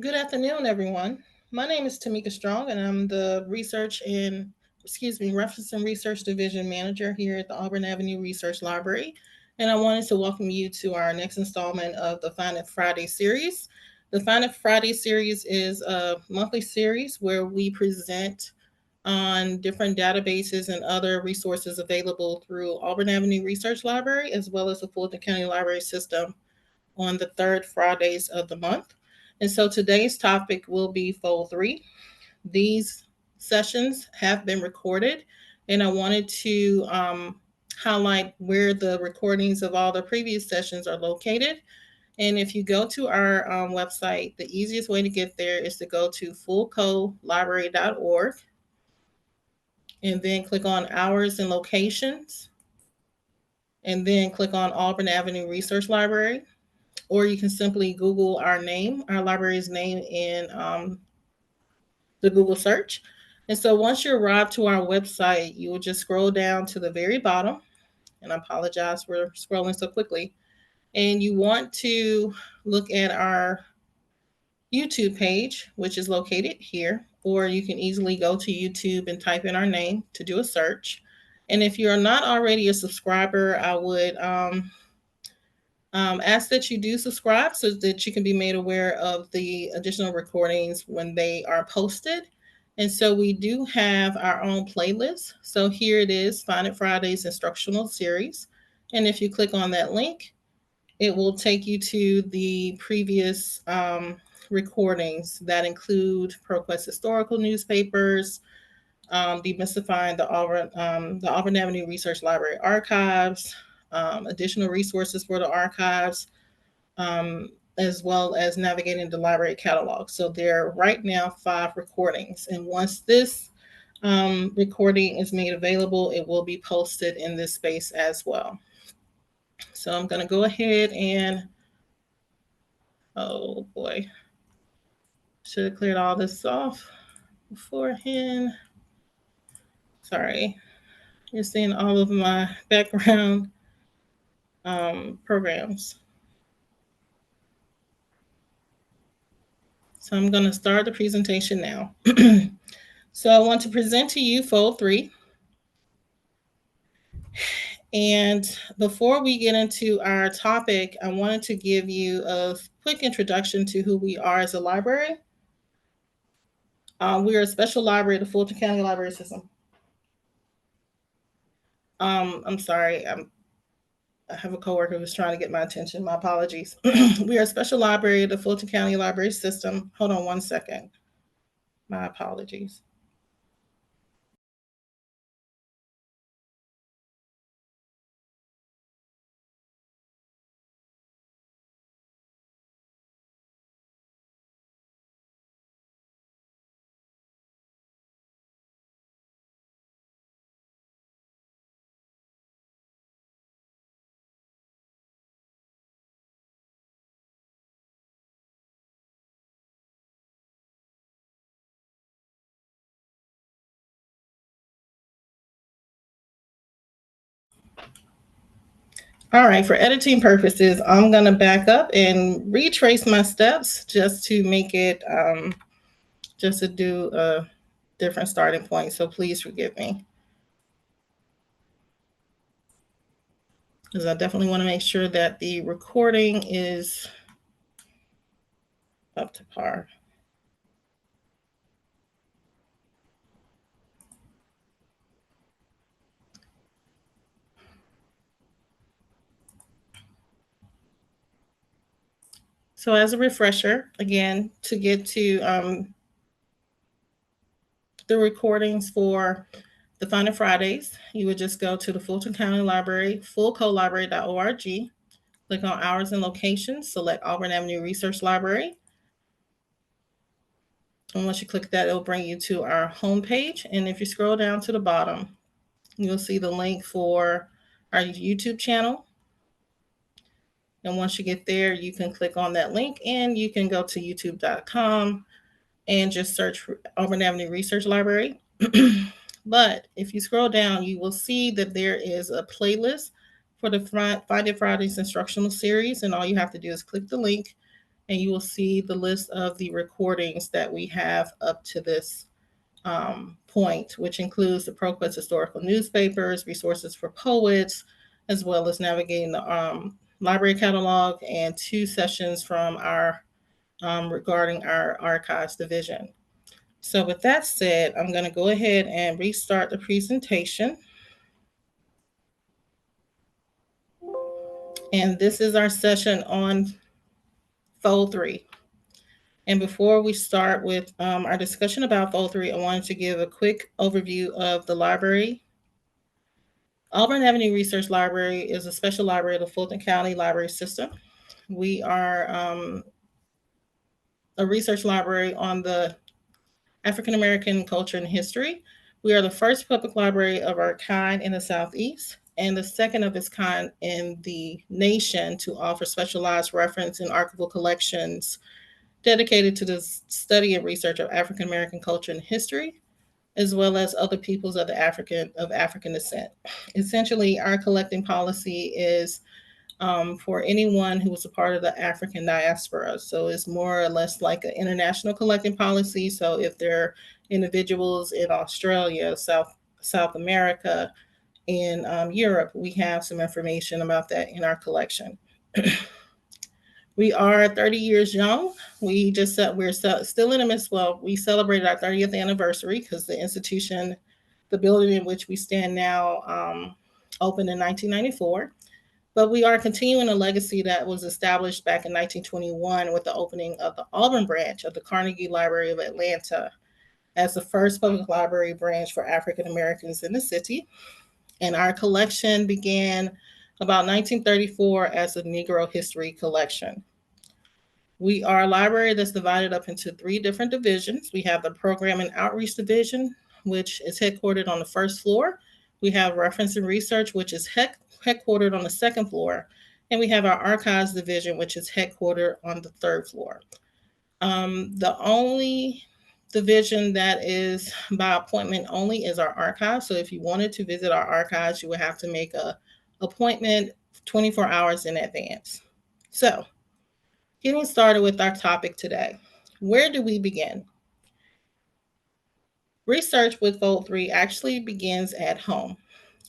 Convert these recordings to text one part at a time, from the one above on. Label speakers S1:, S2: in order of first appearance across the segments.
S1: Good afternoon, everyone. My name is Tamika Strong, and I'm the Reference and Research Division Manager here at the Auburn Avenue Research Library. And I wanted to welcome you to our next installment of the Find It Friday series. The Find It Friday series is a monthly series where we present on different databases and other resources available through Auburn Avenue Research Library as well as the Fulton County Library System on the third Fridays of the month. And so today's topic will be Fold 3. These sessions have been recorded, and I wanted to highlight where the recordings of all the previous sessions are located. And if you go to our website, the easiest way to get there is to go to fullcolibrary.org and then click on Hours and Locations, and then click on Auburn Avenue Research Library. Or you can simply Google our library's name in the Google search. And so once you arrive to our website, you will just scroll down to the very bottom. And I apologize for scrolling so quickly. And you want to look at our YouTube page, which is located here, or you can easily go to YouTube and type in our name to do a search. And if you are not already a subscriber, I would ask that you do subscribe so that you can be made aware of the additional recordings when they are posted. And so we do have our own playlist. So here it is, Find It Fridays instructional series. And if you click on that link, it will take you to the previous recordings that include ProQuest historical newspapers, demystifying the Auburn Avenue Research Library archives, additional resources for the archives, as well as navigating the library catalog. So there are right now 5 recordings. And once this recording is made available, it will be posted in this space as well. So I'm going to go ahead and, oh boy, should have cleared all this off beforehand. Sorry, you're seeing all of my background programs. So I'm going to start the presentation now. So I want to present to you Fold 3. And before we get into our topic, I wanted to give you a quick introduction to who we are as a library. We are a special library of the Fulton County Library System. I'm sorry, I have a coworker who's trying to get my attention. My apologies. We are a special library of the Fulton County Library System. Hold on one second. My apologies. All right, for editing purposes, I'm going to back up and retrace my steps just to make it, just to do a different starting point. So please forgive me, because I definitely want to make sure that the recording is up to par. So as a refresher, again, to get to the recordings for the Find It Fridays, you would just go to the Fulton County Library, fullcolibrary.org, click on Hours and Locations, select Auburn Avenue Research Library. And once you click that, it'll bring you to our homepage. And if you scroll down to the bottom, you'll see the link for our YouTube channel. And once you get there, you can click on that link and you can go to youtube.com and just search for Auburn Avenue Research Library. But if you scroll down, you will see that there is a playlist for the Find It Fridays instructional series. And all you have to do is click the link and you will see the list of the recordings that we have up to this point, which includes the ProQuest historical newspapers, resources for poets, as well as navigating the library catalog, and 2 sessions from our regarding our archives division. So with that said, I'm going to go ahead and restart the presentation. And this is our session on Fold 3. And before we start with our discussion about Fold 3, I wanted to give a quick overview of the library. Auburn Avenue Research Library is a special library of the Fulton County Library System. We are a research library on the African American culture and history. We are the first public library of our kind in the Southeast and the second of its kind in the nation to offer specialized reference and archival collections dedicated to the study and research of African American culture and history, as well as other peoples of African descent. Essentially, our collecting policy is for anyone who was a part of the African diaspora. So it's more or less like an international collecting policy. So if there are individuals in Australia, South America, and Europe, we have some information about that in our collection. We are 30 years young. We're still in the midst. Well, we celebrated our 30th anniversary because the institution, the building in which we stand now, opened in 1994. But we are continuing a legacy that was established back in 1921 with the opening of the Auburn branch of the Carnegie Library of Atlanta as the first public library branch for African Americans in the city. And our collection began about 1934 as a Negro History collection. We are a library that's divided up into 3 different divisions. We have the Program and Outreach Division, which is headquartered on the first floor. We have Reference and Research, which is headquartered on the second floor. And we have our Archives Division, which is headquartered on the third floor. The only division that is by appointment only is our archives. So if you wanted to visit our archives, you would have to make an appointment 24 hours in advance. So getting started with our topic today. Where do we begin? Research with Fold 3 actually begins at home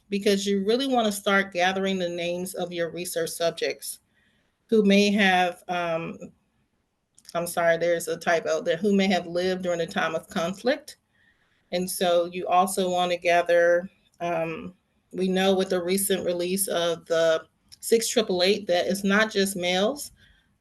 S1: because you really want to start gathering the names of your research subjects who may have, there's a typo there, who may have lived during a time of conflict. And so you also want to gather, we know with the recent release of the 6888 that it's not just males.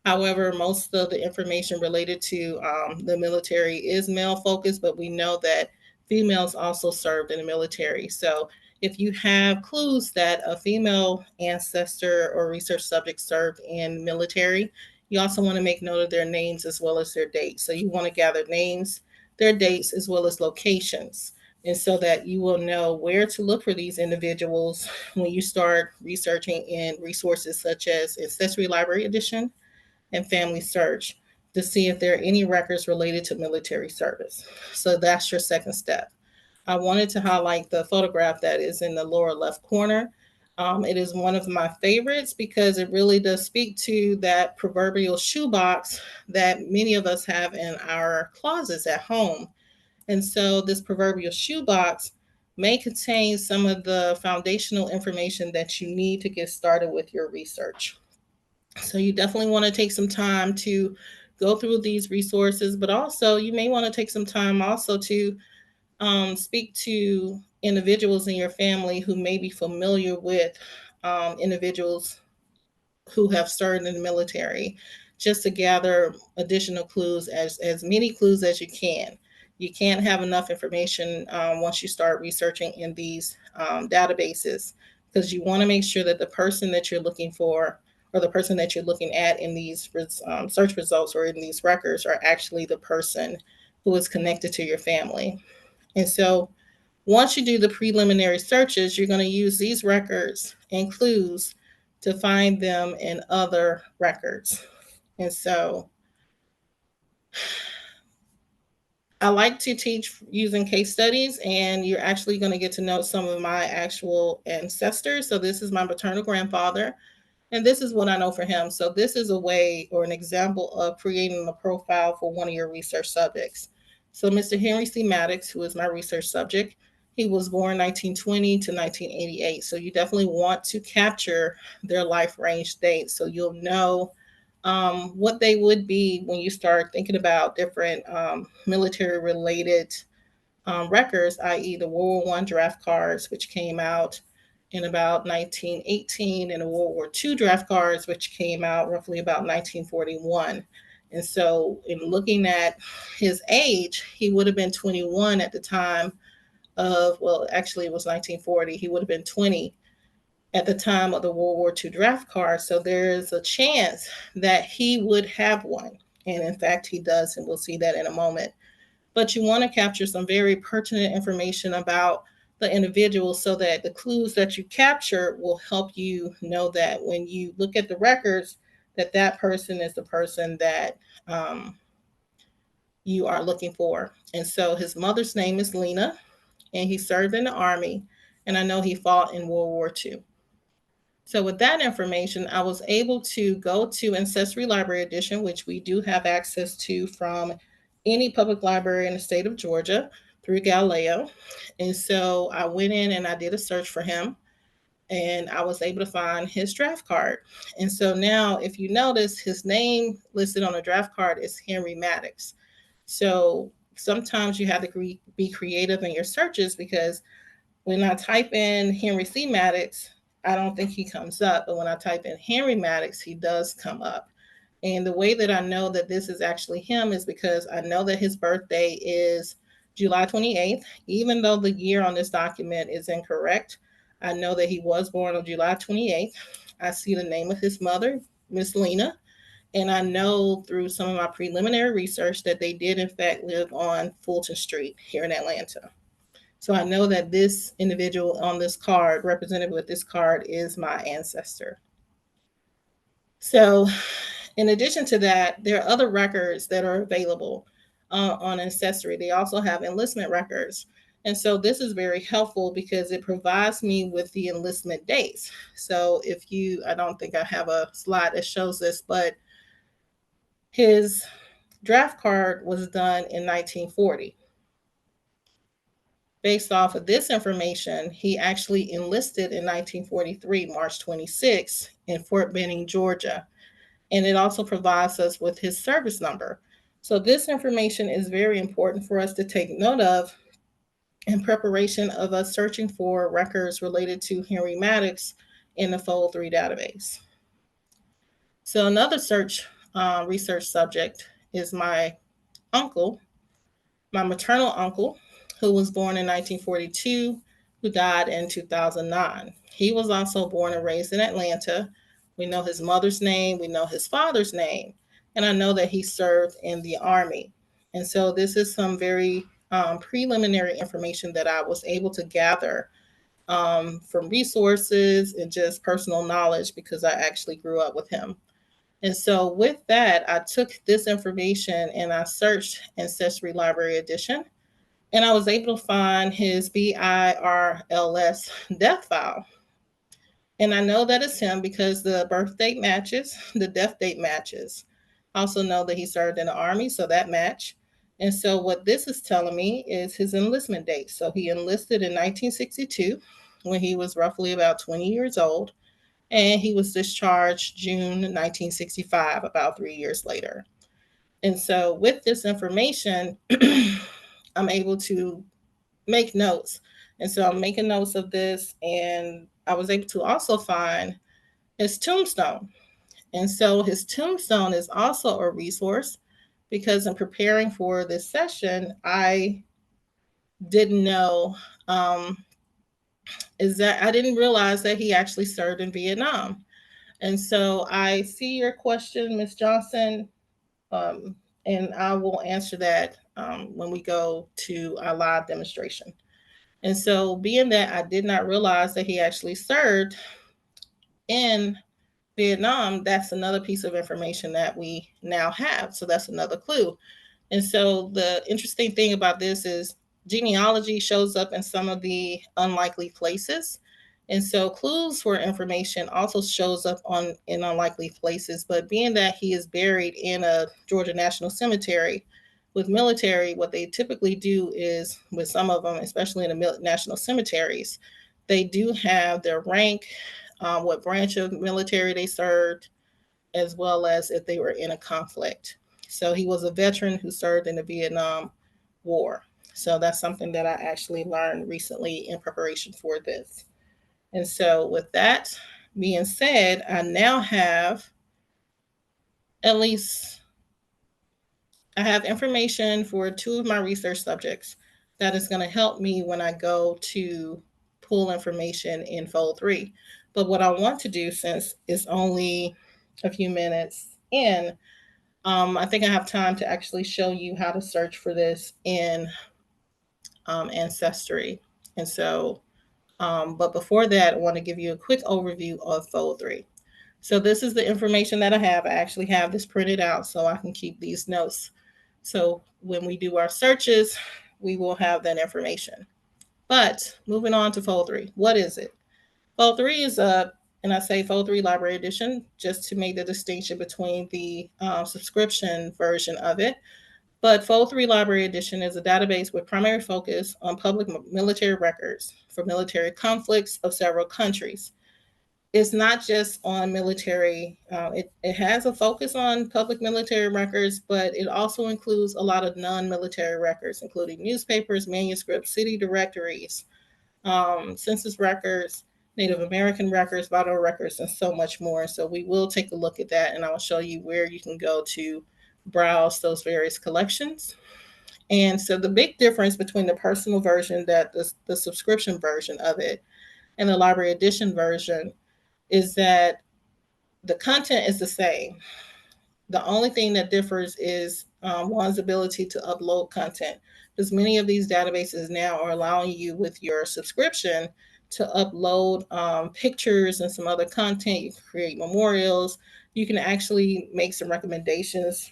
S1: However, most of the information related to the military is male focused, but we know that females also served in the military. So if you have clues that a female ancestor or research subject served in military, you also want to make note of their names as well as their dates. So you want to gather names, their dates, as well as locations. And so that you will know where to look for these individuals when you start researching in resources such as Ancestry Library Edition and Family Search to see if there are any records related to military service. So that's your second step. I wanted to highlight the photograph that is in the lower left corner. It is one of my favorites because it really does speak to that proverbial shoebox that many of us have in our closets at home. And so this proverbial shoebox may contain some of the foundational information that you need to get started with your research. So you definitely want to take some time to go through these resources, but also you may want to take some time also to speak to individuals in your family who may be familiar with individuals who have served in the military, just to gather additional clues, as many clues as you can. You can't have enough information once you start researching in these databases, because you want to make sure that the person that you're looking for or the person that you're looking at in these search results or in these records are actually the person who is connected to your family. And so once you do the preliminary searches, you're going to use these records and clues to find them in other records. And so I like to teach using case studies, and you're actually going to get to know some of my actual ancestors. So this is my maternal grandfather. And this is what I know for him. So this is a way or an example of creating a profile for one of your research subjects. So Mr. Henry C. Maddox, who is my research subject, he was born 1920 to 1988. So you definitely want to capture their life range dates so you'll know what they would be when you start thinking about different military related records, i.e., the World War I draft cards, which came out in about 1918, and the World War II draft cards, which came out roughly about 1941. And so, in looking at his age, he would have been 21 at the time of, well, actually, it was 1940. He would have been 20 at the time of the World War II draft card. So, there's a chance that he would have one. And in fact, he does, and we'll see that in a moment. But you want to capture some very pertinent information about the individual so that the clues that you capture will help you know that when you look at the records, that that person is the person that um, you are looking for. And so his mother's name is Lena, and he served in the Army, and I know he fought in World War II. So with that information, I was able to go to Ancestry Library Edition, which we do have access to from any public library in the state of Georgia through Galileo. And so I went in and I did a search for him, and I was able to find his draft card. And so now, if you notice, his name listed on the draft card is Henry Maddox. So sometimes you have to be creative in your searches, because when I type in Henry C. Maddox, I don't think he comes up. But when I type in Henry Maddox, he does come up. And the way that I know that this is actually him is because I know that his birthday is July 28th. Even though the year on this document is incorrect, I know that he was born on July 28th. I see the name of his mother, Miss Lena. And I know through some of my preliminary research that they did, in fact, live on Fulton Street here in Atlanta. So I know that this individual on this card, represented with this card, is my ancestor. So, in addition to that, there are other records that are available on Ancestry. They also have enlistment records. And so this is very helpful because it provides me with the enlistment dates. So if you, I don't think I have a slide that shows this, but his draft card was done in 1940. Based off of this information, he actually enlisted in 1943, March 26, in Fort Benning, Georgia. And it also provides us with his service number. So this information is very important for us to take note of in preparation of us searching for records related to Henry Maddox in the Fold 3 database. So another research subject is my uncle, my maternal uncle, who was born in 1942, who died in 2009. He was also born and raised in Atlanta. We know his mother's name, we know his father's name, and I know that he served in the Army. And so this is some very preliminary information that I was able to gather from resources and just personal knowledge because I actually grew up with him. And so with that, I took this information and I searched Ancestry Library Edition, and I was able to find his BIRLS death file. And I know that it's him because the birth date matches, the death date matches. I also know that he served in the Army, so that match. And so what this is telling me is his enlistment date. So he enlisted in 1962 when he was roughly about 20 years old, and he was discharged June 1965, about 3 years later. And so with this information, I'm able to make notes. And so I'm making notes of this, and I was able to also find his tombstone. And so his tombstone is also a resource because in preparing for this session, I didn't know is that I didn't realize that he actually served in Vietnam. And so I see your question, Ms. Johnson, and I will answer that when we go to our live demonstration. And so, being that I did not realize that he actually served in Vietnam, that's another piece of information that we now have. So, that's another clue. And so, the interesting thing about this is genealogy shows up in some of the unlikely places. And so clues for information also shows up in unlikely places. But being that he is buried in a Georgia National Cemetery, with military, what they typically do is, with some of them, especially in the national cemeteries, they do have their rank, what branch of military they served, as well as if they were in a conflict. So he was a veteran who served in the Vietnam War. So that's something that I actually learned recently in preparation for this. And so, with that being said, I now have at least I have information for two of my research subjects that is going to help me when I go to pull information in Fold 3. But what I want to do, since it's only a few minutes in, I think I have time to actually show you how to search for this in Ancestry. And so, but before that, I want to give you a quick overview of Fold 3. So this is the information that I have. I actually have this printed out so I can keep these notes. So when we do our searches, we will have that information. But moving on to Fold 3, what is it? Fold 3 is and I say Fold 3 Library Edition just to make the distinction between the subscription version of it. But Fold 3 Library Edition is a database with primary focus on public military records for military conflicts of several countries. It's not just on military, it has a focus on public military records, but it also includes a lot of non-military records, including newspapers, manuscripts, city directories, census records, Native American records, vital records, and so much more. So we will take a look at that, and I will show you where you can go to browse those various collections. And so the big difference between the personal version, that the subscription version of it, and the library edition version is that the content is the same. The only thing that differs is one's ability to upload content, because many of these databases now are allowing you with your subscription to upload pictures and some other content. You can create memorials. You can actually make some recommendations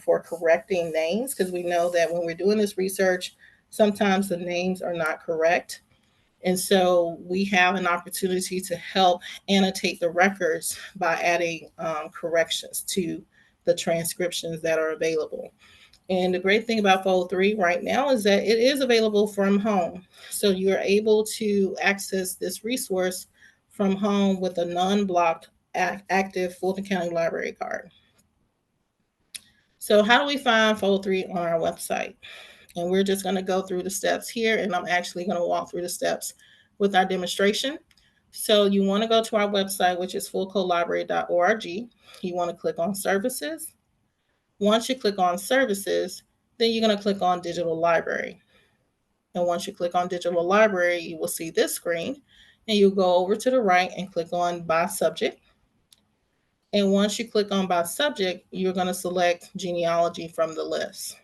S1: for correcting names, because we know that when we're doing this research, sometimes the names are not correct. And so we have an opportunity to help annotate the records by adding corrections to the transcriptions that are available. And the great thing about Fold 3 right now is that it is available from home. So you're able to access this resource from home with a non-blocked active Fulton County Library card. So how do we find Fold 3 on our website? And we're just going to go through the steps here, and I'm actually going to walk through the steps with our demonstration. So you want to go to our website, which is fullcodelibrary.org. You want to click on services. Once you click on services, then you're going to click on digital library. And once you click on digital library, you will see this screen, and you'll go over to the right and click on by subject. And once you click on by subject, you're going to select genealogy from the list.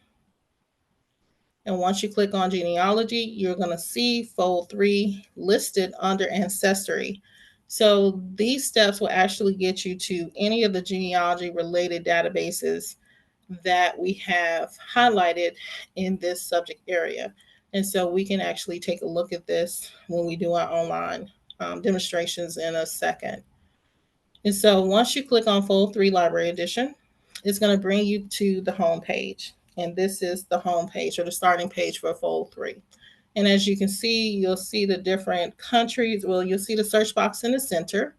S1: And once you click on genealogy, you're going to see Fold 3 listed under Ancestry. So these steps will actually get you to any of the genealogy related databases that we have highlighted in this subject area. And so we can actually take a look at this when we do our online demonstrations in a second. And so once you click on Fold 3 Library Edition, it's going to bring you to the home page. And this is the home page, or the starting page for Fold 3. And as you can see, you'll see the different countries. Well, you'll see the search box in the center,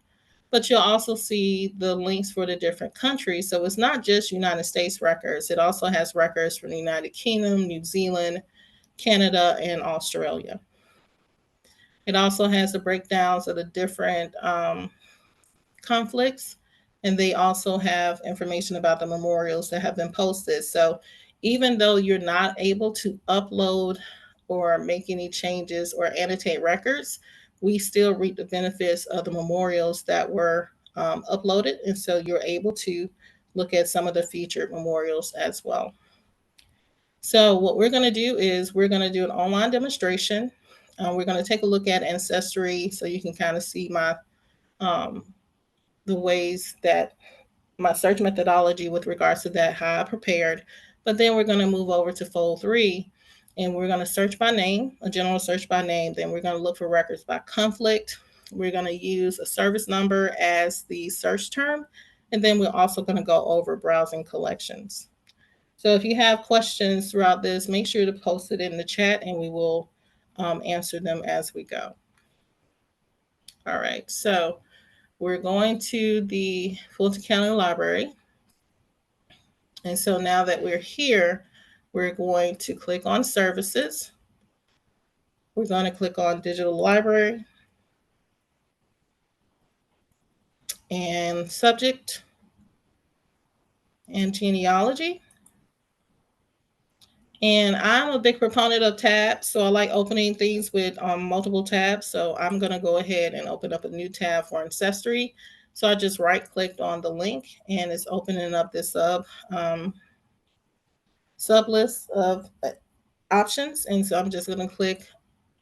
S1: but you'll also see the links for the different countries. So it's not just United States records. It also has records from the United Kingdom, New Zealand, Canada, and Australia. It also has the breakdowns of the different conflicts, and they also have information about the memorials that have been posted. So even though you're not able to upload or make any changes or annotate records, we still reap the benefits of the memorials that were uploaded. And so you're able to look at some of the featured memorials as well. So what we're going to do is we're going to do an online demonstration. We're going to take a look at Ancestry so you can kind of see my the ways that my search methodology with regards to that, how I prepared. But then we're going to move over to Fold 3, and we're going to search by name, a general search by name. Then we're going to look for records by conflict. we're going to use a service number as the search term, and then we're also going to go over browsing collections. So if you have questions throughout this, make sure to post it in the chat and we will answer them as we go. All right, so we're going to the Fulton County Library. And so now that we're here, we're going to click on Services. We're going to click on Digital Library and Subject and Genealogy. And I'm a big proponent of tabs, so I like opening things with multiple tabs. So I'm going to go ahead and open up a new tab for Ancestry. So I just right-clicked on the link, and it's opening up this sublist of options. And so I'm just going to click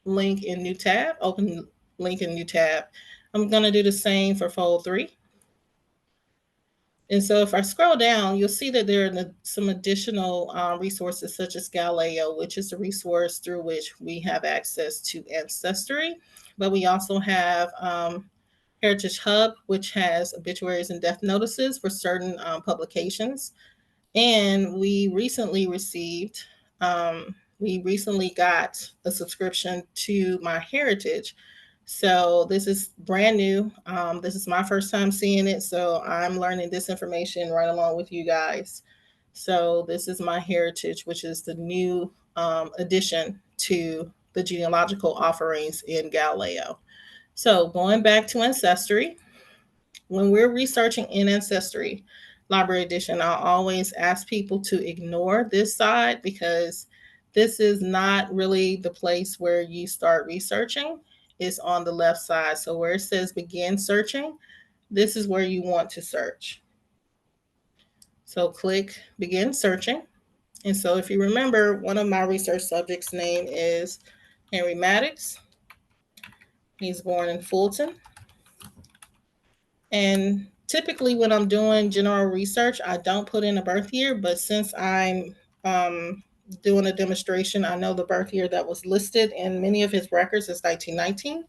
S1: link in new tab, open link in new tab. I'm going to do the same for fold 3. And so if I scroll down, you'll see that there are some additional resources such as Galileo, which is a resource through which we have access to Ancestry. But we also have Heritage Hub, which has obituaries and death notices for certain publications. And we recently got a subscription to MyHeritage. So this is brand new. This is my first time seeing it. So I'm learning this information right along with you guys. So this is MyHeritage, which is the new addition to the genealogical offerings in Galileo. So going back to Ancestry, when we're researching in Ancestry Library Edition, I'll always ask people to ignore this side because this is not really the place where you start researching. It's on the left side. So where it says begin searching, this is where you want to search. So click begin searching. And so if you remember, one of my research subjects' name is Henry Maddox. He's born in Fulton. And typically when I'm doing general research, I don't put in a birth year, but since I'm doing a demonstration, I know the birth year that was listed in many of his records is 1919.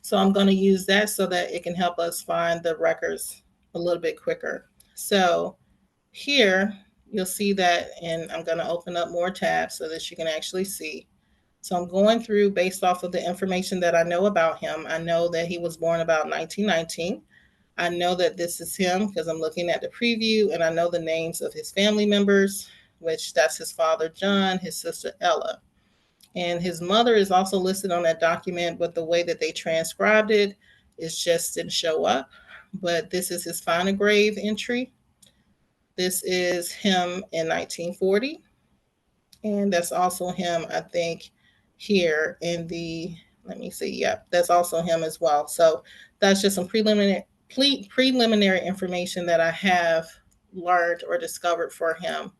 S1: So I'm going to use that so that it can help us find the records a little bit quicker. So here you'll see that, and I'm going to open up more tabs so that you can actually see. So I'm going through based off of the information that I know about him. I know that he was born about 1919. I know that this is him because I'm looking at the preview, and I know the names of his family members, which that's his father, John, his sister, Ella. And his mother is also listed on that document, but the way that they transcribed it is just didn't show up. But this is his final grave entry. This is him in 1940. And that's also him, I think, here in the, let me see, yep, that's also him as well. So that's just some preliminary information that I have learned or discovered for him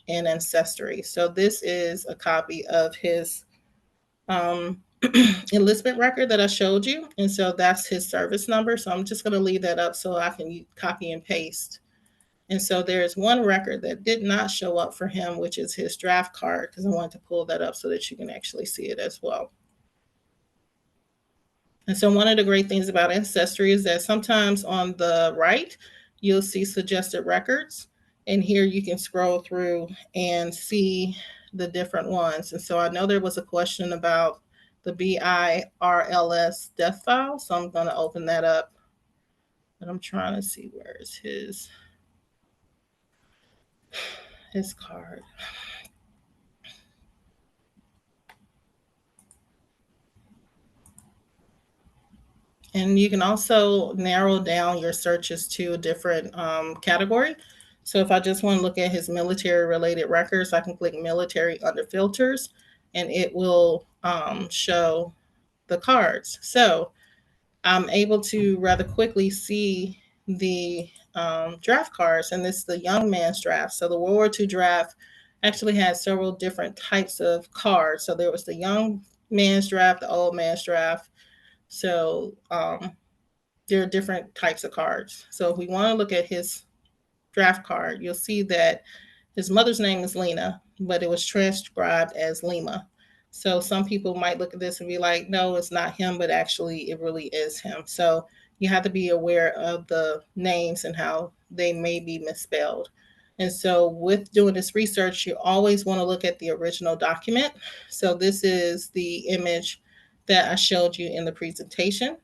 S1: in Ancestry. So this is a copy of his enlistment record that I showed you. And so that's his service number. So I'm just going to leave that up so I can copy and paste. And so there's one record that did not show up for him, which is his draft card, because I wanted to pull that up so that you can actually see it as well. And so one of the great things about Ancestry is that sometimes on the right, you'll see suggested records. And here you can scroll through and see the different ones. And so I know there was a question about the BIRLS death file. So I'm going to open that up. But I'm trying to see where is his card. And you can also narrow down your searches to a different category. So if I just want to look at his military related records, I can click military under filters and it will show the cards. So I'm able to rather quickly see the draft cards, and this is the young man's draft. So the World War II draft actually had several different types of cards. So there was the young man's draft, the old man's draft. So there are different types of cards. So if we want to look at his draft card, you'll see that his mother's name is Lena, but it was transcribed as Lima. So some people might look at this and be like, no, it's not him, but actually it really is him. So you have to be aware of the names and how they may be misspelled. And so with doing this research, you always want to look at the original document. So this is the image that I showed you in the presentation.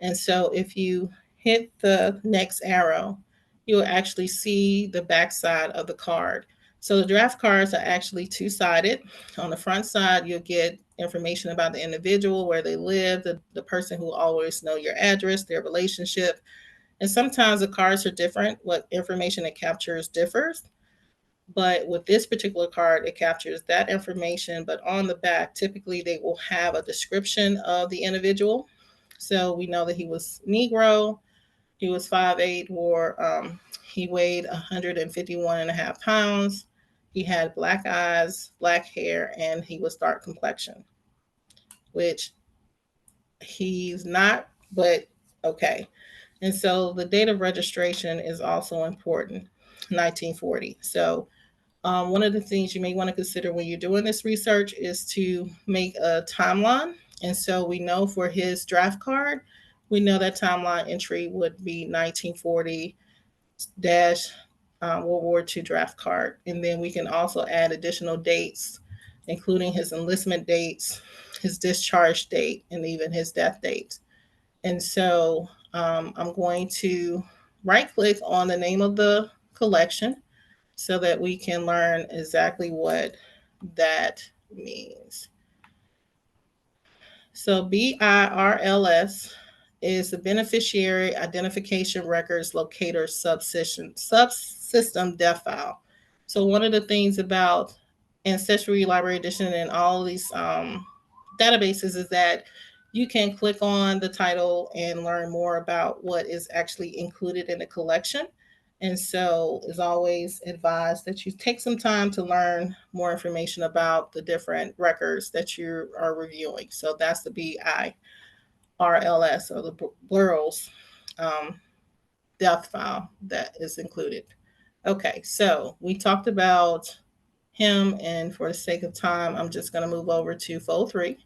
S1: And so if you hit the next arrow, you'll actually see the backside of the card. So the draft cards are actually two-sided. On the front side, you'll get information about the individual, where they live, the person who will always know your address, their relationship. And sometimes the cards are different. What information it captures differs. But with this particular card, it captures that information. But on the back, typically they will have a description of the individual. So we know that he was Negro, he was 5'8", he weighed 151 and a half pounds. He had black eyes, black hair, and he was dark complexion, which he's not, but okay. And so the date of registration is also important, 1940. So one of the things you may want to consider when you're doing this research is to make a timeline. And so we know for his draft card, we know that timeline entry would be 1940 dash World War II draft card. And then we can also add additional dates, including his enlistment dates, his discharge date, and even his death date. And so I'm going to right click on the name of the collection so that we can learn exactly what that means. So BIRLS is the Beneficiary Identification Records Locator Subsystem Dev File. So one of the things about Ancestry Library Edition and all of these databases is that you can click on the title and learn more about what is actually included in the collection. And so it's always advised that you take some time to learn more information about the different records that you are reviewing. So that's the BIRLS, or the Burroughs death file that is included. Okay, so we talked about him, and for the sake of time, I'm just going to move over to Fold 3.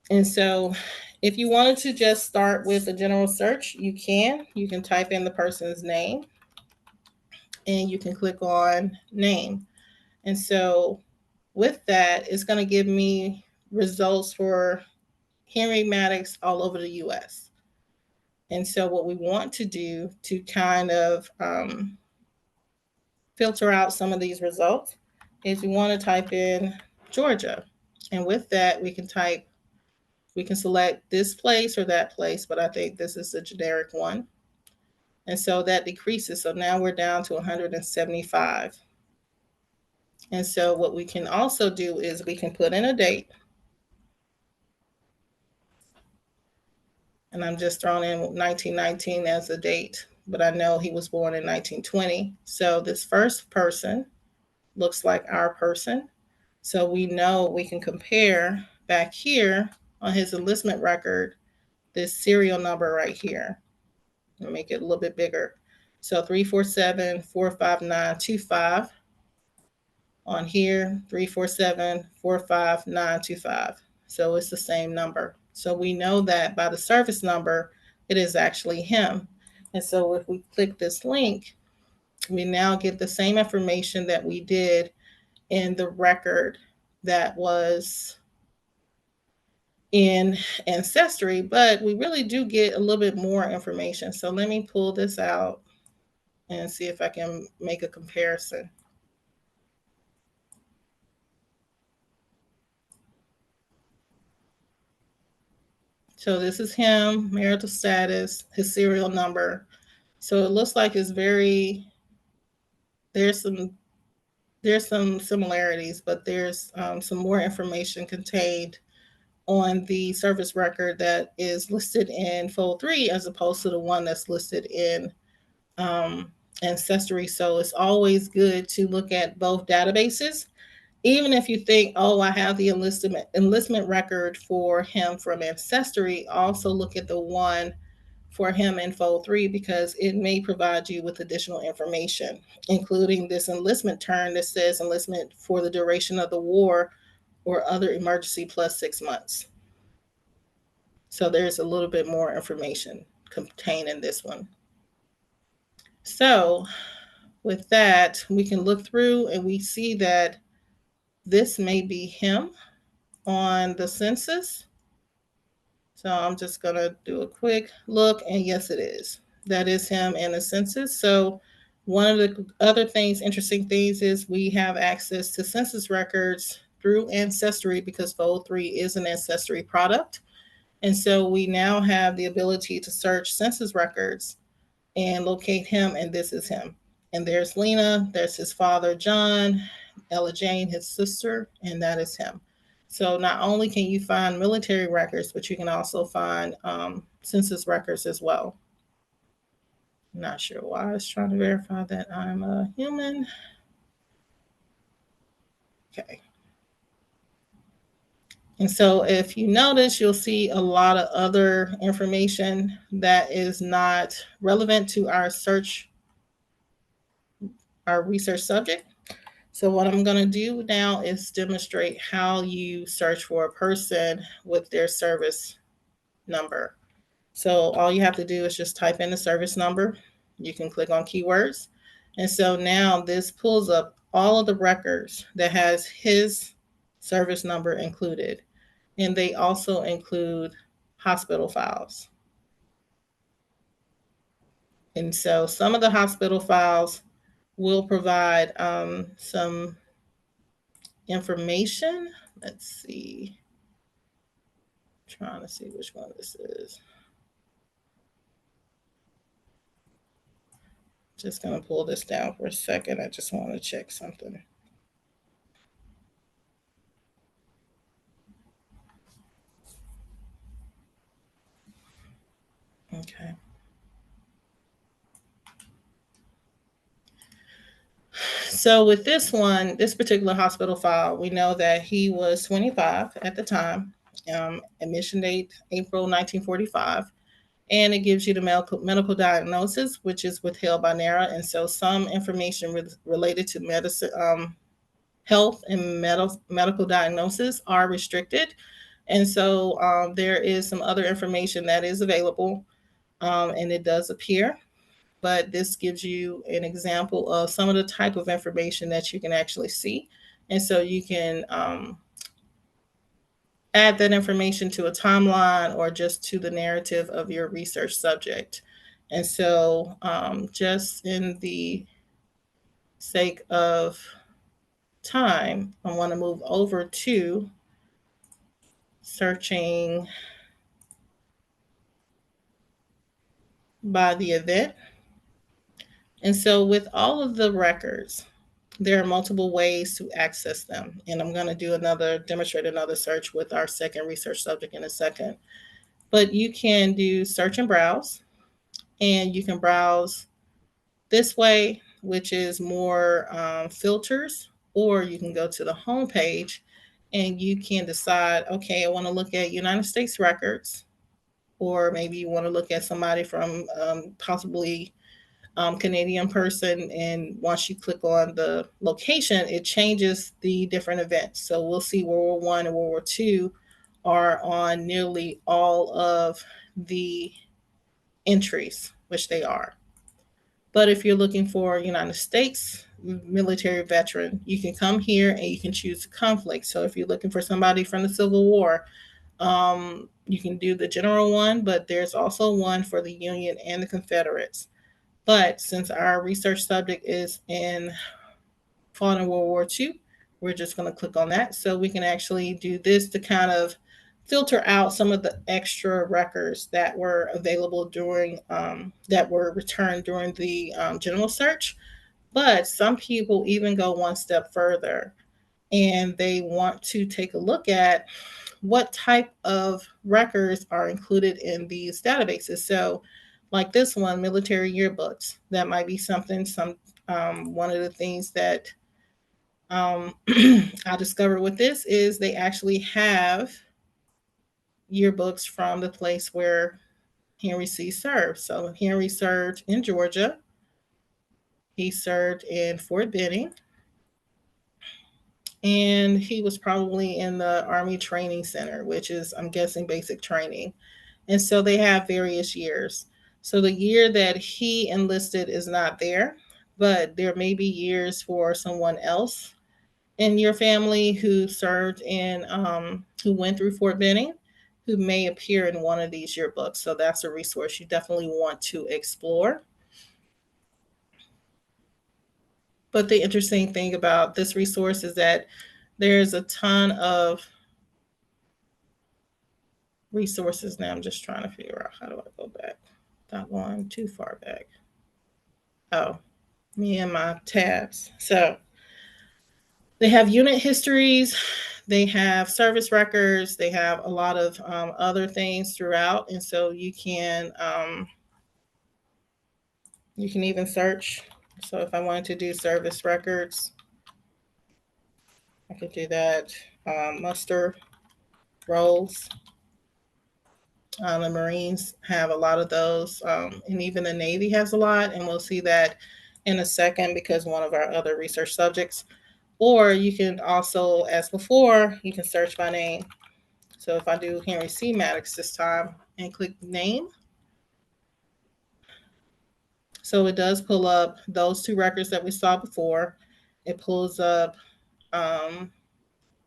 S1: And so if you wanted to just start with a general search, you can. You can type in the person's name and you can click on name. And so with that, it's going to give me results for Henry Maddox all over the US. And so what we want to do to kind of filter out some of these results is we want to type in Georgia. And with that, we can select this place or that place, but I think this is the generic one. And so that decreases. So now we're down to 175. And so what we can also do is we can put in a date. And I'm just throwing in 1919 as a date, but I know he was born in 1920. So this first person looks like our person. So we know we can compare back here on his enlistment record, this serial number right here. I'll make it a little bit bigger. So 347-45925. On here, 347-45925. So it's the same number. So we know that by the service number, it is actually him. And so if we click this link, we now get the same information that we did in the record that was in Ancestry, but we really do get a little bit more information. So let me pull this out and see if I can make a comparison. So this is him, marital status, his serial number. So it looks like it's there's some similarities, but there's some more information contained on the service record that is listed in Fold 3 as opposed to the one that's listed in Ancestry. So it's always good to look at both databases. Even if you think, oh, I have the enlistment record for him from Ancestry, also look at the one for him in Fold 3 because it may provide you with additional information, including this enlistment term that says enlistment for the duration of the war or other emergency plus 6 months. So there's a little bit more information contained in this one. So with that, we can look through and we see that this may be him on the census. So I'm just going to do a quick look, and yes, it is. That is him in the census. So one of the other things, interesting things, is we have access to census records through Ancestry because Fold 3 is an Ancestry product. And so we now have the ability to search census records and locate him, and this is him. And there's Lena, there's his father, John, Ella Jane, his sister, and that is him. So not only can you find military records, but you can also find census records as well. I'm not sure why it's trying to verify that I'm a human. Okay. And so if you notice, you'll see a lot of other information that is not relevant to our research subject. So what I'm going to do now is demonstrate how you search for a person with their service number. So all you have to do is just type in the service number. You can click on keywords. And so now this pulls up all of the records that has his service number included. And they also include hospital files. And so some of the hospital files will provide some information. Let's see. I'm trying to see which one this is. Just going to pull this down for a second. I just want to check something. Okay. So with this one, this particular hospital file, we know that he was 25 at the time. Admission date, April 1945. And it gives you the medical diagnosis, which is withheld by NARA. And so some information related to medicine, health and medical diagnosis are restricted. And so there is some other information that is available, and it does appear. But this gives you an example of some of the type of information that you can actually see. And so you can add that information to a timeline or just to the narrative of your research subject. And so just in the sake of time, I want to move over to searching by the event. And so with all of the records, there are multiple ways to access them. And I'm going to demonstrate another search with our second research subject in a second. But you can do search and browse, and you can browse this way, which is more filters, or you can go to the home page and you can decide, okay, I want to look at United States records, or maybe you want to look at somebody from possibly Canadian person. And once you click on the location, it changes the different events. So we'll see World War I and World War II are on nearly all of the entries, which they are. But if you're looking for United States military veteran, you can come here and you can choose conflict. So if you're looking for somebody from the Civil War, you can do the general one, but there's also one for the Union and the Confederates. But since our research subject is fought in World War II, we're just going to click on that. So we can actually do this to kind of filter out some of the extra records that were available that were returned during the general search. But some people even go one step further, and they want to take a look at what type of records are included in these databases. So like this one, military yearbooks, that might be something, one of the things that I discovered with this is they actually have yearbooks from the place where Henry C. served. So Henry served in Georgia. He served in Fort Benning. and he was probably in the Army Training Center, which is, I'm guessing, basic training. And so they have various years. So the year that he enlisted is not there, but there may be years for someone else in your family who served in, who went through Fort Benning, who may appear in one of these yearbooks. So that's a resource you definitely want to explore. But the interesting thing about this resource is that there's a ton of resources. Now I'm just trying to figure out, how do I go back? Not going too far back. Oh, me and my tabs. So they have unit histories, they have service records, they have a lot of other things throughout, and so you can even search. So if I wanted to do service records, I could do that. Muster rolls. The Marines have a lot of those, and even the Navy has a lot, and we'll see that in a second because one of our other research subjects. Or you can also, as before, you can search by name. So if I do Henry C. Maddox this time and click name, so it does pull up those two records that we saw before. It pulls up um,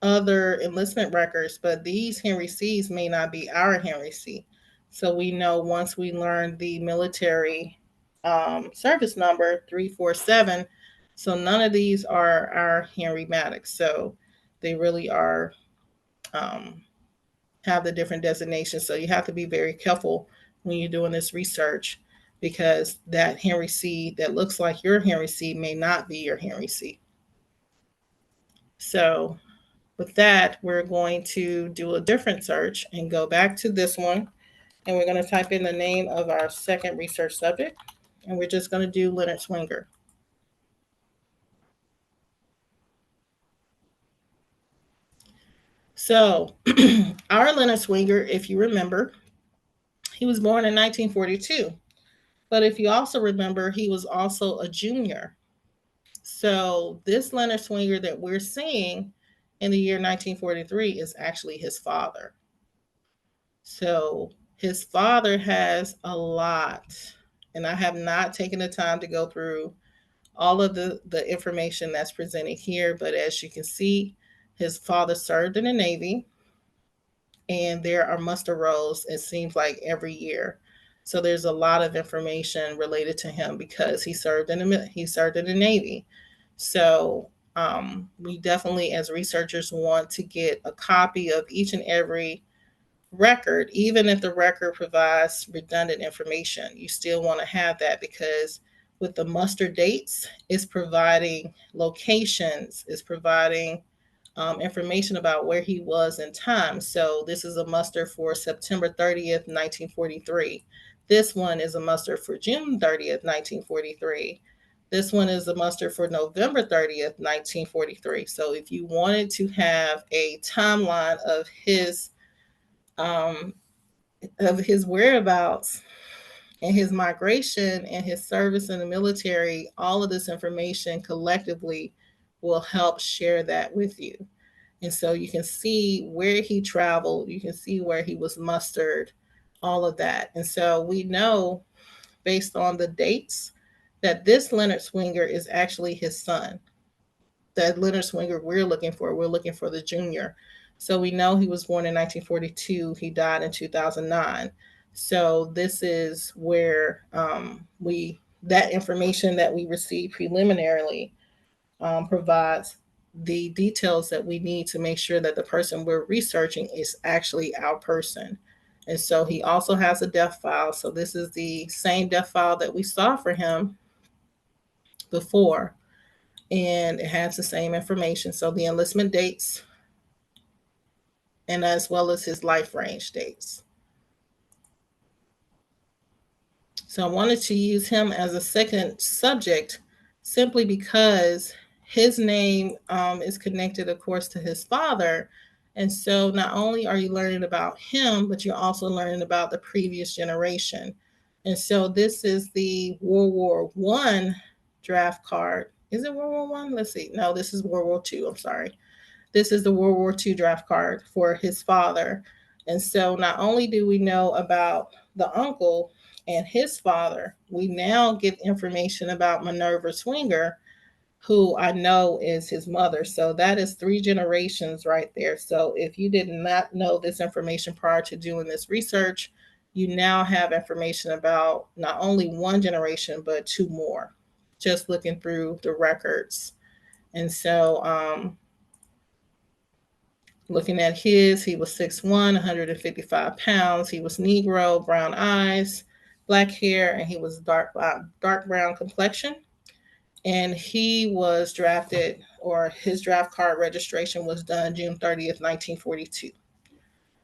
S1: other enlistment records, but these Henry C's may not be our Henry C. So we know once we learn the military service number 347, so none of these are our Henry Maddox. So they really are, um, have the different designations. So you have to be very careful when you're doing this research because that Henry C that looks like your Henry C may not be your Henry C. So with that, we're going to do a different search and go back to this one. And we're going to type in the name of our second research subject. And we're just going to do Leonard Swinger. So our Leonard Swinger, if you remember, he was born in 1942. But if you also remember, he was also a junior. So this Leonard Swinger that we're seeing in the year 1943 is actually his father. So his father has a lot, and I have not taken the time to go through all of the information that's presented here. But as you can see, his father served in the Navy, and there are muster rolls, it seems like every year. So there's a lot of information related to him because he served in the Navy. So we definitely, as researchers, want to get a copy of each and every record, even if the record provides redundant information. You still want to have that because with the muster dates, it's providing locations, it's providing information about where he was in time. So this is a muster for September 30th, 1943. This one is a muster for June 30th, 1943. This one is a muster for November 30th, 1943. So if you wanted to have a timeline um, of his whereabouts and his migration and his service in the military, all of this information collectively will help share that with you. And so you can see where he traveled, you can see where he was mustered, all of that. And so we know based on the dates that this Leonard Swinger is actually his son. That Leonard Swinger we're looking for the junior. So we know he was born in 1942, he died in 2009. So this is where that information that we received preliminarily provides the details that we need to make sure that the person we're researching is actually our person. And so he also has a death file. So this is the same death file that we saw for him before, and it has the same information. So the enlistment dates, and as well as his life range dates. So I wanted to use him as a second subject simply because his name is connected, of course, to his father. And so not only are you learning about him, but you're also learning about the previous generation. And so this is the World War I draft card. Is it World War I? Let's see. No, this is World War II. I'm sorry. This is the World War II draft card for his father. And so not only do we know about the uncle and his father, we now get information about Minerva Swinger, who I know is his mother. So that is 3 generations right there. So if you did not know this information prior to doing this research, you now have information about not only 1 generation, but 2 more, just looking through the records. And so looking at he was 6'1", 155 pounds. He was Negro, brown eyes, black hair, and he was dark brown complexion. And he was drafted, or his draft card registration was done June 30th, 1942.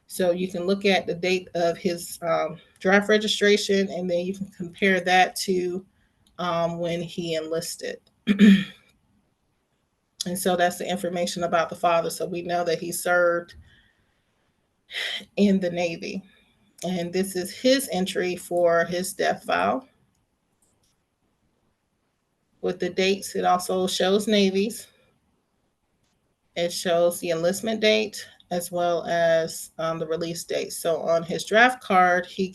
S1: So you can look at the date of his draft registration, and then you can compare that to when he enlisted. And so that's the information about the father. So we know that he served in the Navy. And this is his entry for his death file. With the dates, it also shows Navy's. It shows the enlistment date as well as the release date. So on his draft card, he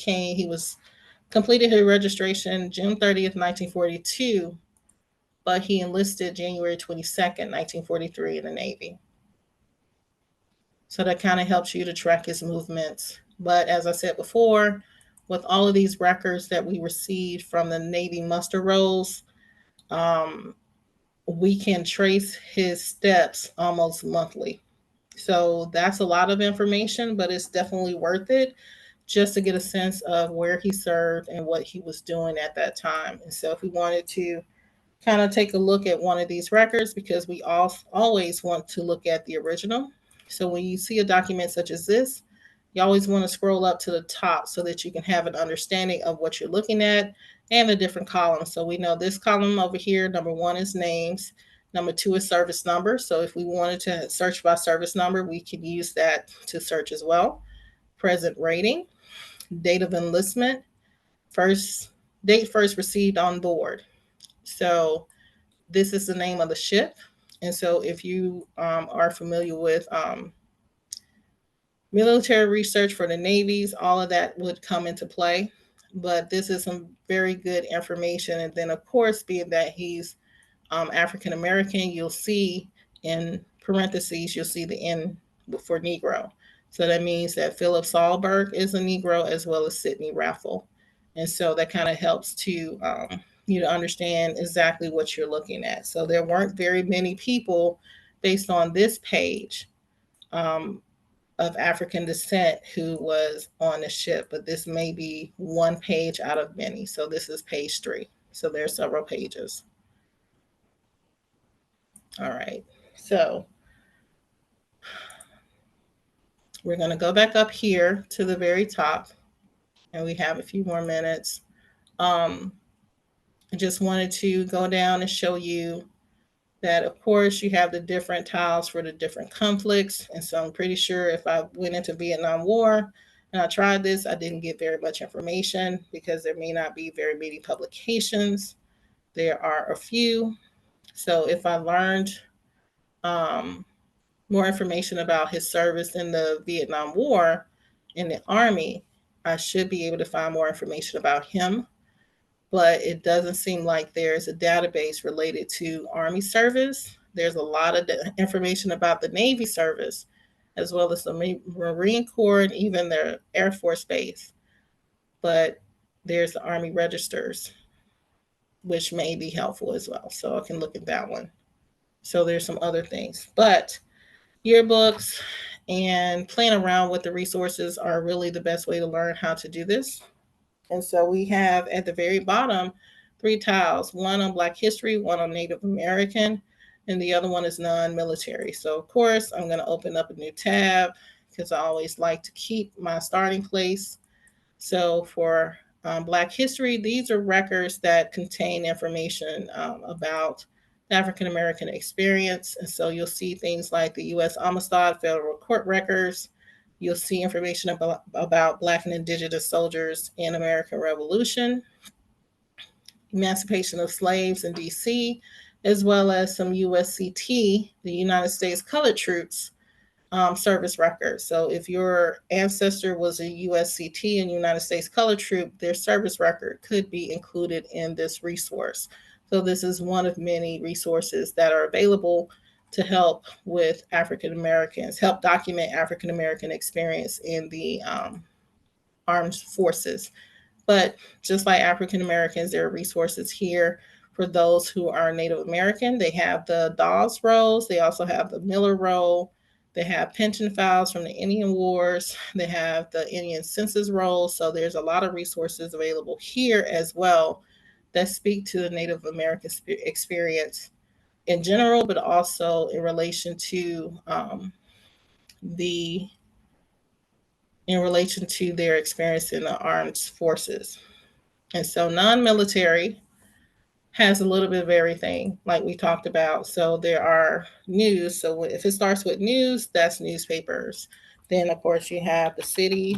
S1: completed his registration June 30th, 1942, but he enlisted January 22nd, 1943 in the Navy. So that kind of helps you to track his movements. But as I said before, with all of these records that we received from the Navy muster rolls, we can trace his steps almost monthly. So that's a lot of information, but it's definitely worth it just to get a sense of where he served and what he was doing at that time. And so if we wanted to kind of take a look at one of these records, because we always want to look at the original. So when you see a document such as this, you always want to scroll up to the top so that you can have an understanding of what you're looking at and the different columns. So we know this column over here, number 1 is names. Number 2 is service number. So if we wanted to search by service number, we can use that to search as well. Present rating, date of enlistment, date first received on board. So this is the name of the ship. And so if you are familiar with military research for the navies, all of that would come into play. But this is some very good information. And then, of course, being that he's African American, you'll see in parentheses, you'll see the N for Negro. So that means that Philip Sahlberg is a Negro as well as Sidney Raffle. And so that kind of helps to you to understand exactly what you're looking at. So there weren't very many people based on this page of African descent who was on the ship, but this may be one page out of many. So this is page 3. So there are several pages. All right, so we're going to go back up here to the very top, and we have a few more minutes. I just wanted to go down and show you that, of course, you have the different tiles for the different conflicts. And so I'm pretty sure if I went into Vietnam War and I tried this, I didn't get very much information because there may not be very many publications. There are a few. So if I learned more information about his service in the Vietnam War in the Army, I should be able to find more information about him. But it doesn't seem like there's a database related to Army service. There's a lot of information about the Navy service, as well as the Marine Corps and even the Air Force Base. But there's the Army registers, which may be helpful as well. So I can look at that one. So there's some other things. But yearbooks and playing around with the resources are really the best way to learn how to do this. And so we have at the very bottom 3 tiles, one on Black history, one on Native American, and the other one is non-military. So of course, I'm going to open up a new tab because I always like to keep my starting place. So for Black history, these are records that contain information about the African American experience. And so you'll see things like the U.S. Amistad federal court records. You'll see information about Black and Indigenous soldiers in American Revolution, emancipation of slaves in D.C., as well as some USCT, the United States Colored Troops, service records. So if your ancestor was a USCT and United States Colored Troop, their service record could be included in this resource. So this is one of many resources that are available to help with African Americans, help document African American experience in the armed forces. But just like African Americans, there are resources here for those who are Native American. They have the Dawes rolls. They also have the Miller roll. They have pension files from the Indian Wars. They have the Indian census rolls. So there's a lot of resources available here as well that speak to the Native American experience in general, but also in relation to the in relation to their experience in the armed forces. And so non-military has a little bit of everything, like we talked about. So there are news. So if it starts with news, that's newspapers. Then, of course, you have the city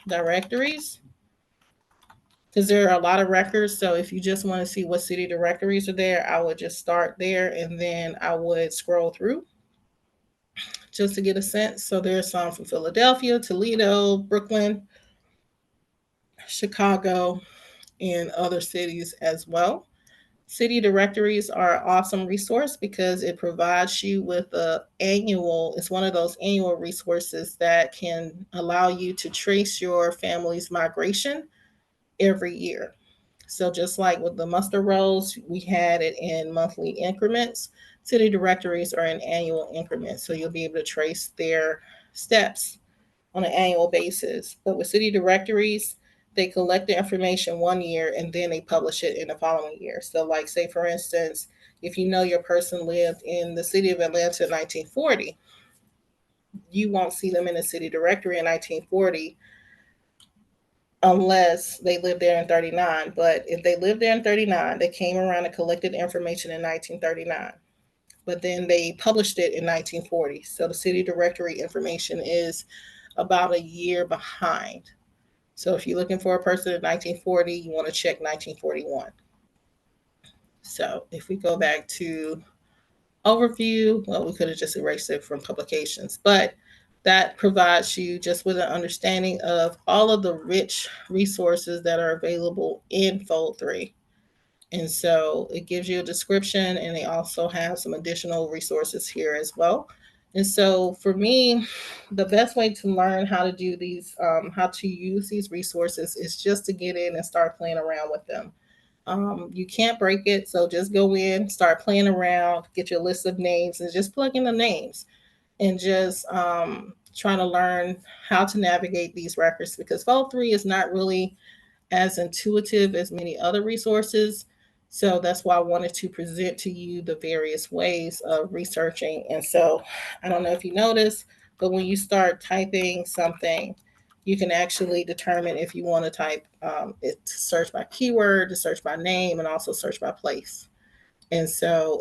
S1: directories, because there are a lot of records. So if you just want to see what city directories are there, I would just start there and then I would scroll through just to get a sense. So there's some from Philadelphia, Toledo, Brooklyn, Chicago, and other cities as well. City directories are an awesome resource because it provides you with it's one of those annual resources that can allow you to trace your family's migration every year. So just like with the muster rolls, we had it in monthly increments. City directories are in annual increments. So you'll be able to trace their steps on an annual basis. But with city directories, they collect the information one year and then they publish it in the following year. So, like, say, for instance, if you know your person lived in the city of Atlanta in 1940, you won't see them in the city directory in 1940 unless they lived there in 39. But if they lived there in 39, they came around and collected information in 1939. But then they published it in 1940. So the city directory information is about a year behind. So if you're looking for a person in 1940, you want to check 1941. So if we go back to overview, well, we could have just erased it from publications, but that provides you just with an understanding of all of the rich resources that are available in Fold 3. And so it gives you a description, and they also have some additional resources here as well. And so for me, the best way to learn how to do these, how to use these resources is just to get in and start playing around with them. You can't break it. So just go in, start playing around, get your list of names and just plug in the names and just trying to learn how to navigate these records, because Fold 3 is not really as intuitive as many other resources. So that's why I wanted to present to you the various ways of researching. And so I don't know if you noticed, but when you start typing something, you can actually determine if you want to type it to search by keyword, to search by name, and also search by place. And so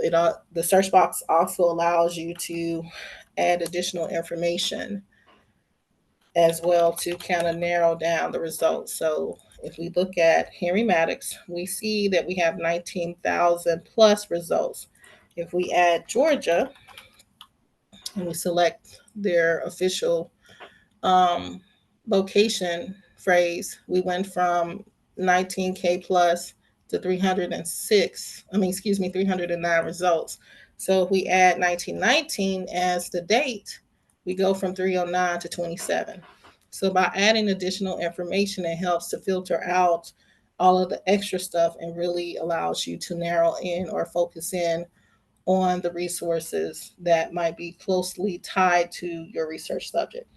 S1: the search box also allows you to add additional information as well to kind of narrow down the results. So if we look at Henry Maddox, we see that we have 19,000 plus results. If we add Georgia and we select their official um, location phrase, we went from 19K plus to 309 results. So if we add 1919 as the date, we go from 309 to 27. So by adding additional information, it helps to filter out all of the extra stuff and really allows you to narrow in or focus in on the resources that might be closely tied to your research subject.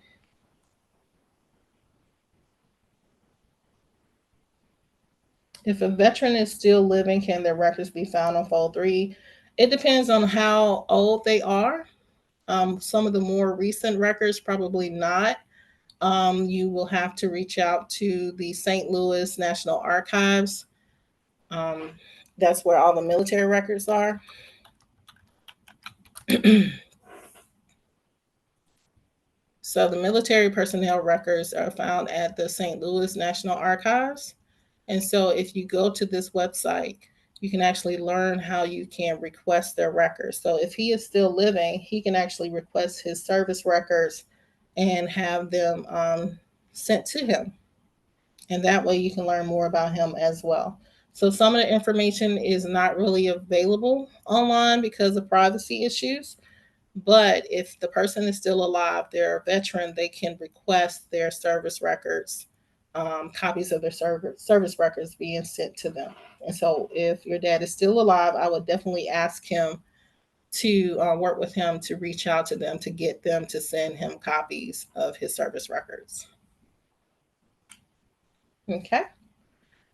S1: If a veteran is still living, can their records be found on Fold 3? It depends on how old they are. Some of the more recent records, probably not. You will have to reach out to the St. Louis National Archives. Um, that's where all the military records are. So the military personnel records are found at the St. Louis National Archives. And so if you go to this website, you can actually learn how you can request their records. So if he is still living, he can actually request his service records and have them sent to him. And that way you can learn more about him as well. So some of the information is not really available online because of privacy issues. But if the person is still alive, they're a veteran, they can request their service records, copies of their service records being sent to them. And so if your dad is still alive, I would definitely ask him to work with him to reach out to them to get them to send him copies of his service records. Okay.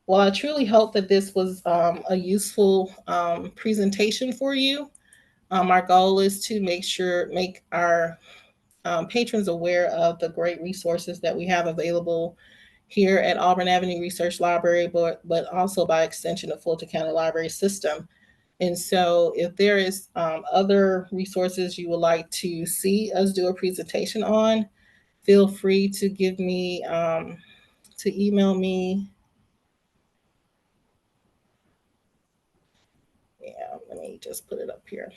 S1: Well, I truly hope that this was a useful presentation for you. Our goal is to make our patrons aware of the great resources that we have available here at Auburn Avenue Research Library, but also by extension of Fulton County Library System. And so if there is other resources you would like to see us do a presentation on, feel free to give me, to email me. Yeah, let me just put it up here.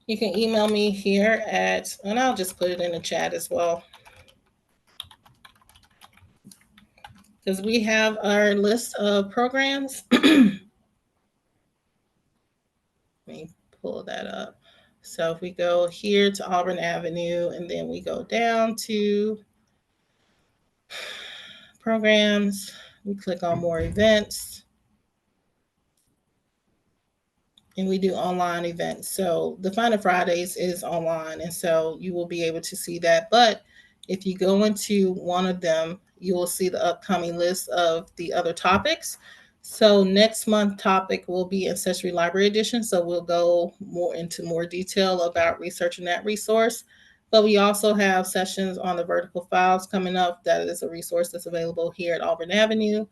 S1: You can email me here and I'll just put it in the chat as well, because we have our list of programs. Let me pull that up. So if we go here to Auburn Avenue and then we go down to programs, we click on more events, and we do online events. So the Find It Fridays is online, and so you will be able to see that. But if you go into one of them, you will see the upcoming list of the other topics. So next month topic will be Ancestry Library Edition. So we'll go more into more detail about researching that resource. But we also have sessions on the vertical files coming up. That is a resource that's available here at Auburn Avenue.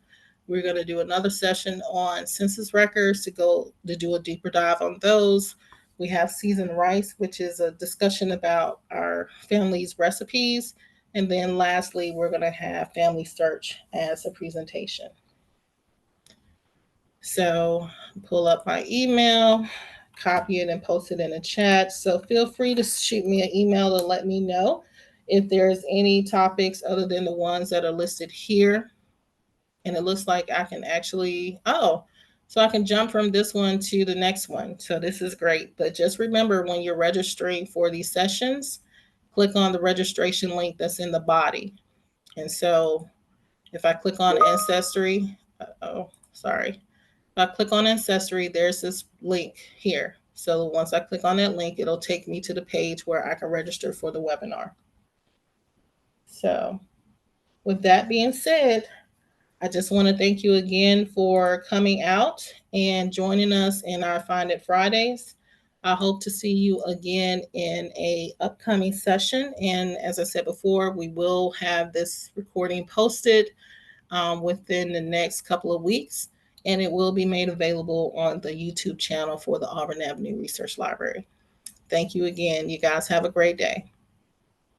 S1: We're going to do another session on census records to do a deeper dive on those. We have seasoned rice, which is a discussion about our family's recipes. And then lastly, we're going to have family search as a presentation. So pull up my email, copy it and post it in the chat. So feel free to shoot me an email to let me know if there's any topics other than the ones that are listed here. And it looks like I can actually, so I can jump from this one to the next one. So this is great. But just remember, when you're registering for these sessions, click on the registration link that's in the body. And so if I click on Ancestry, if I click on Ancestry, there's this link here. So once I click on that link, it'll take me to the page where I can register for the webinar. So with that being said, I just want to thank you again for coming out and joining us in our Find It Fridays. I hope to see you again in a upcoming session. And as I said before, we will have this recording posted within the next couple of weeks, and it will be made available on the YouTube channel for the Auburn Avenue Research Library. Thank you again. You guys have a great day.